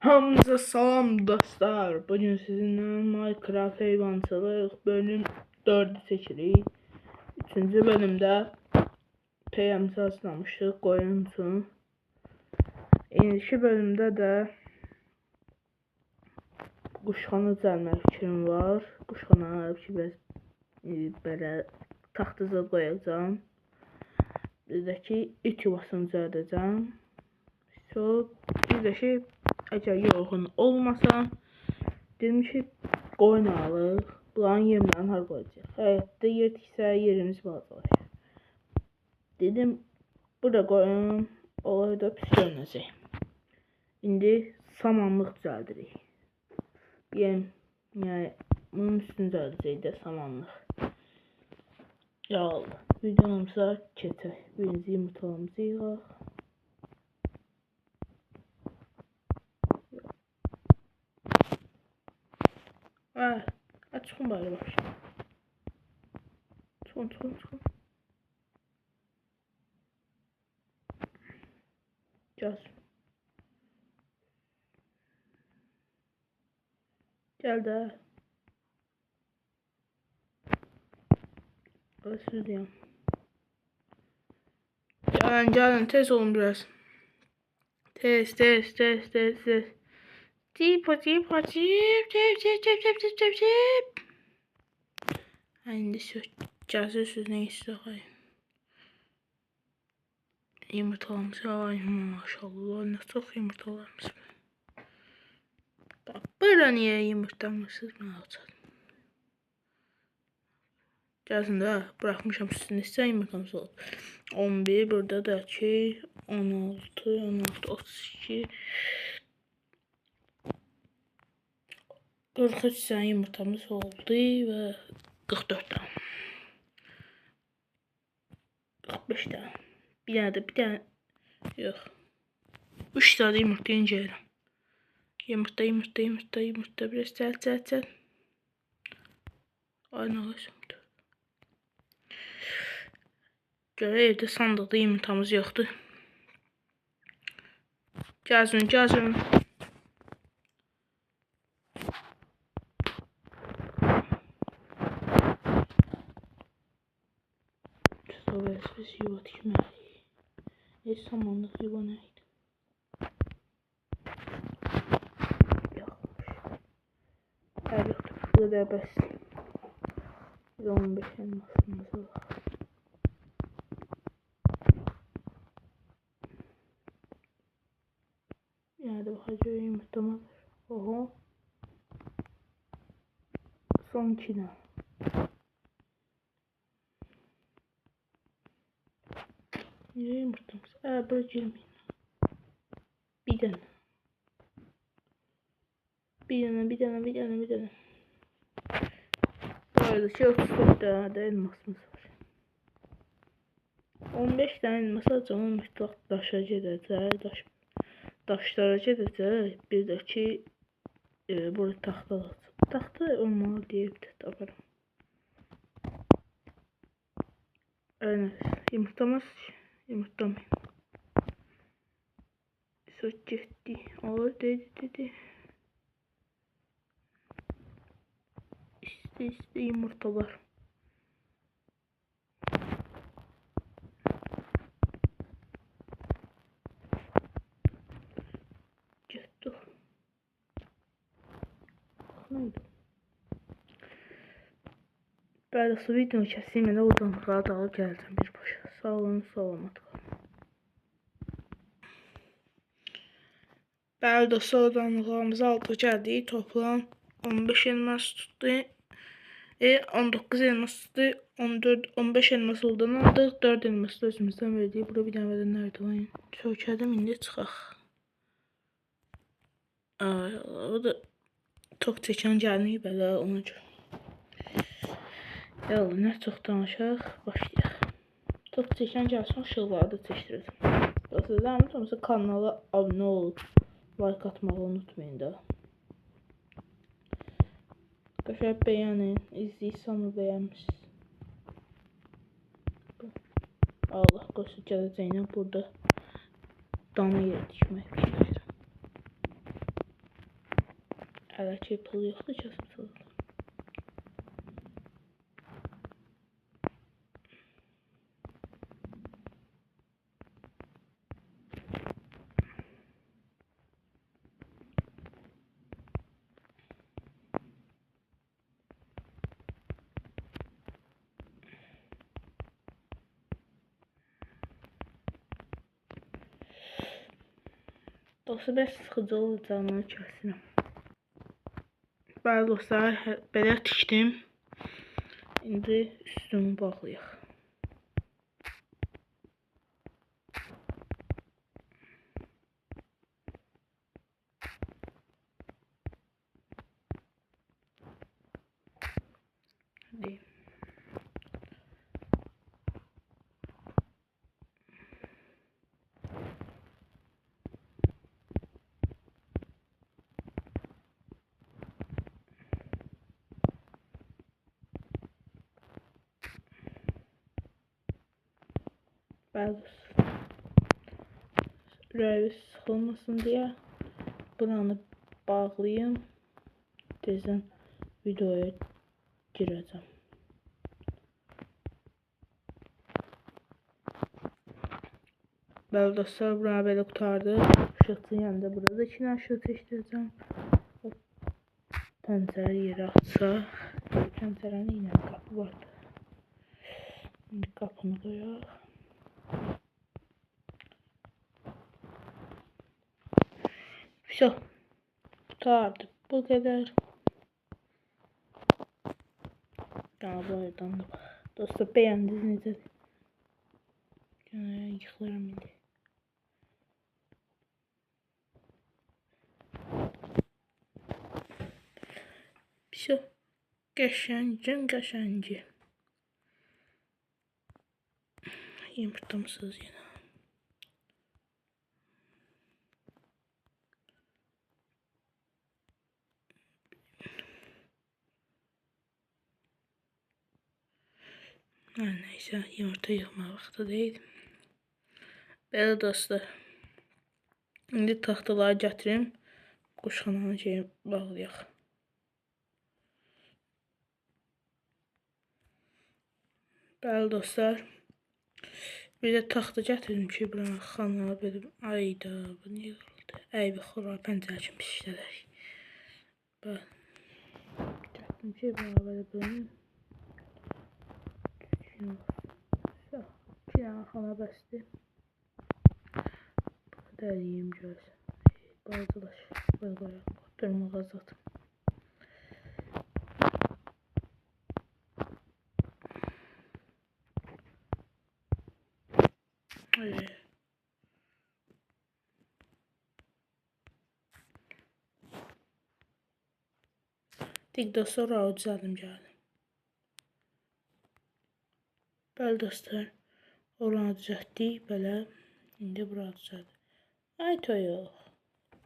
Hamınıza salam dostlar. Bugün sizinle Minecraft hayvancılık bölüm 4'ü seçirik. 3-cü bölümdə PM'si açlamışdıq qoyun üçün. İndiki bölümdə də quşxana düzəlmək fikrim var. Quşxana belə taxtıza qoyacağam. Bir də ki it yuvasını düzəldəcəm. Bir də ki əgər yorğun olmasam, dedim ki qoyun alıq. Bunların yemlərini har qoyacaq. Həyətdə yerdirsə yerimiz var. Dedim burada qoyun olayı da pis görünəcək. İndi samanlıq düzəldirik. Yem, yəni bunun üstünü düzəldəcək də samanlıq. Yağlı. Videomuza keçək. Birinci yumurtalarımızı yığaq. Çıxın bari baş. Çıxın. Gəl də. Özürlüyəm. Gəlin, tez olun biraz. Tez. Cip. İndi gəzirsiniz, nə istəyir? Yumurtalarımız, ay maşallah, nə çox yumurtalarımız var. Bax, burada niyə yumurtlamırsınız, mən alacağım. Gəlsin də, bıraxmışam sizin istəyən yumurtamız oldu. 11, burada da ki 16, 32, 43 tane yumurtamız oldu ve 44 tane. 45 tane. Bir tane yok. 3 tane yumurta incelerim. Yumurta biraz çel. Aynı alacağım. Göre evde sandıqda yumurtamız yoxdur. Gəlsin. Biz yuva tikməliyik. Samanlıq yuva nə idi? Yoxmuş. Yoxdur. Bu qədər bəs. 15 elmasımız var. Yəni də baxacaq yumurtama var. Oho. Son 2 dənə. Niye yumurtamız? Böyle girmeyin. Bir tane. Böyle şey 34 tane de elmasımız var. 15 tane elmas alacağım. Mütləq daşa gedəcək. Daşlara gedəcək. Bir də ki burada taxta alacağım. Taxta olmalı deyib də taparım. Evet. Yumurtamayın. Söz getdi. O dedi. İşte yumurtalar. Getdi. Neydi? Böyle su videonu keseyim de oradan rahat alıp geleceğim bir başa. Sağ olun, salamat qalın. Bəli dostlar, odanlıqlarımızı aldıq gəldik. Toplam 15 elmas tutdu. 19 elmas tutdu. 15 elmas olduğunu aldıq. 4 elmas da özümüzdən verdik. Burada bir dənə nerede var? Sökədim, indi çıxaq. O da tok çəkən gəlməyib belə ona görə. Yallah, nə çox danışaq, başlayaq. Tok çəkən gəlsin, ışıqları da çəkdirəcəm. Dostlar, kanala abunə olub, like atmağı unutmayın da. Qəşəng bəyənin, izləyirsənmi bəyənmişsiniz. Allah qoysun gələcəyinə burada dana yer tikmək fikirləşirəm. Hələ ki pul yoxdur kəsim. Dostlar, biraz sıxıcı olacağını kəsinəm. Bəli dostlar, belə tikdim. İndi üstümü bağlayaq. Hadi. Bəli dostlar. Ürəyiniz sıxılmasın deyə buranı bağlayım. Tezdən videoya girəcəm. Bəli dostlar, buranı belə qurtardı. Işıqçının yanında burada 2 dənə işıq seçdirəcəm. Pəncərə yeri açsaq. Pəncərənin ilə qapı vardı. İndi qapını qoyaq. Все. Qurtardı. Bu qədər. Bu yerdən də bax. Dostlar, bəyəndiniz necədir? Yıxıram indi. Все. Qəşəngin qəşəngi. Yumurtamısınız yenə. Neyse, yumurta yığma vaxtı deyil. Belə dostlar. İndi taxtaları gətirim. Quşxananın şeyini bağlayaq. Bəli dostlar. Bir də taxta gətirdim ki, buranı xanala verib. Ayda, bu niyə qaldı? Əybi xorar, pəncərə kimi pis işlədək. Bəli. Gətirdim ki, buranı belə bölüm. İki dənə xana bəsdir. Burada əliyim görsən. Bazılaş. Böyle qoyaq. Durmağa zaten. Dik dostlar, oraya düzəldim gəldim. Bəli dostlar, oranı düzəltdik belə. İndi bura düzəldim. Ay toyuq.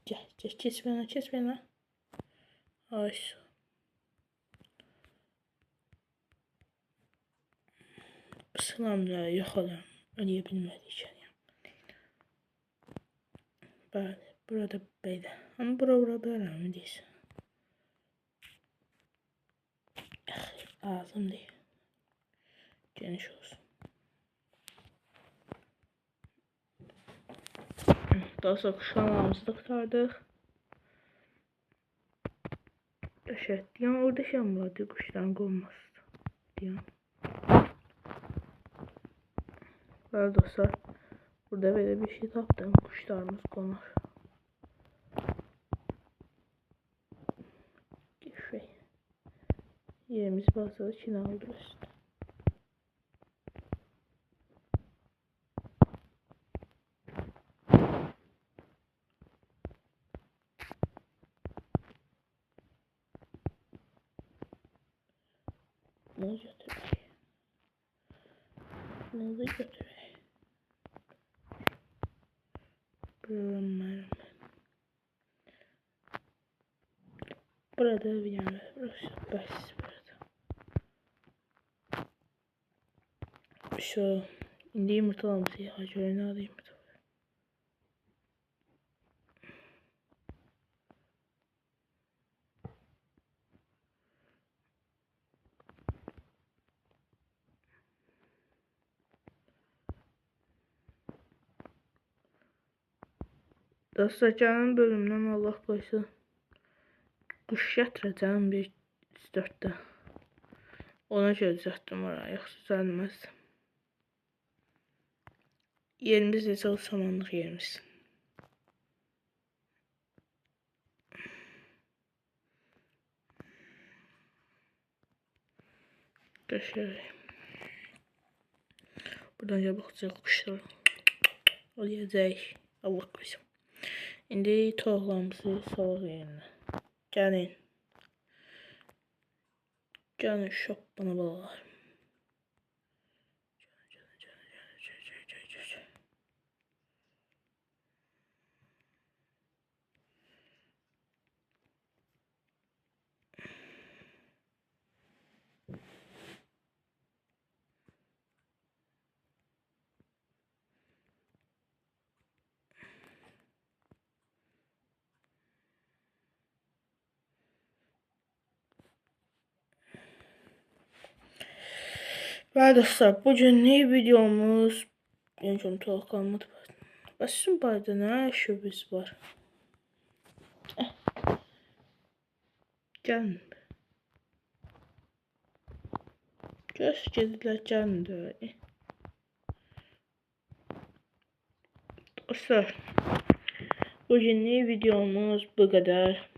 Gəl, keç bana, keç bana. Ay su. Sıramla yoxalam. Öləyə bilmədik. Bəli, burada belə. Amma bura bilərəm, deyirsən. Lazım deyil. Geniş olsun. Daha sonra kuşlarımızı da qurtardıq. Qəşət. Yəni orada şey vardı, quşların qonması. Deyəm. Bəli dostlar, burada belə bir şey tapdım. Quşlarımız qonar. Yerimiz bazıları Çin'e aldılar. Ne götürək? Ne götürək? Bilmem. Burada bir yana, burası basit burada. Şu, indi yumurtalarımızı yağacağına alayım yumurta. Dostlar, gəlin bölümdən Allah qoysa quş gətirəcəm bir 4-də. Ona görə düzəltdim oraya, yoxsa düzəlməz. Yerimiz necə o samanlıq yerimiz. Qəşəng. Buradan gəl baxacaq quşlar. O yiyəcək. Allah qoysun. İndi toyuqlarımızı salaq yerinə. Gəlin. Gəlin şok bana balalar. Ve dostlar, bugünlük videomuz benim tuhaf kalmadı. Basın barda ne şubesi var? Gelin. Gösterdiler gelin de. Dostlar, bugünlük videomuz bu kadar.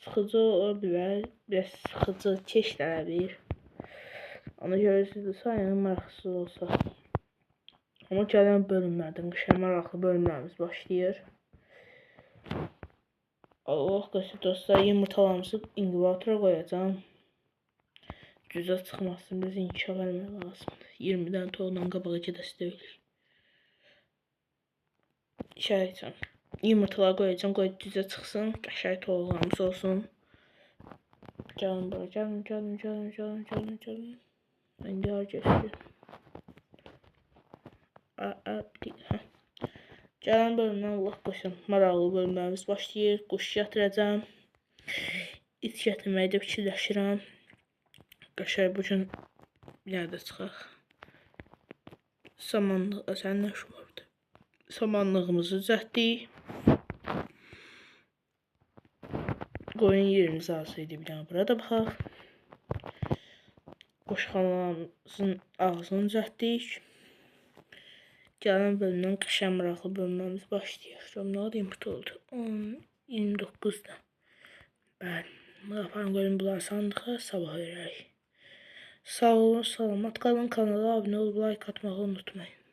Sıkıcı olabilir, biraz sıkıcı keçilebilir. Ona görə siz də sayın maraqsız olsa. Amma gələn bölümlərdən qışa maraqlı bölümlərimiz başlayır. Allah qoysa dostlar, yumurtalarımızı inkubatora qoyacağım. Güzel çıxmasın, biz inkişaf eləmək lazımdır. 20-dən toğundan qabağa gedəsi deyilik. Şəhərəcəm. Yumurtaları qoyacağım, qoy düzə çıxsın, qəşəng toğularımız olsun. Gəlin bura, gəlin. İndi har geçti. Gələn bölümdən Allah qoysun. Maraqlı bölümlərimiz başlayır. Quş gətirəcəm. İt gətirməyi də fikirləşirəm. Qəşəng bugün yerdə çıxaq. Samanlıq, sənin nə şu vardı? Samanlığımızı düzəltdik. Qoyun yerimiz arzu edib, bir dənə burada baxaq. Quşxanamızın ağzını düzəltdik. Gələn bölümdən qəşəng maraqlı bölümlərimiz başlayır. Nə yumurta oldu? 10-29'da. Bəli. Yaparım qoyun bunları sandığa, sabah verək. Sağ olun, salamat qalın. Kanala abunə olub like atmağı unutmayın.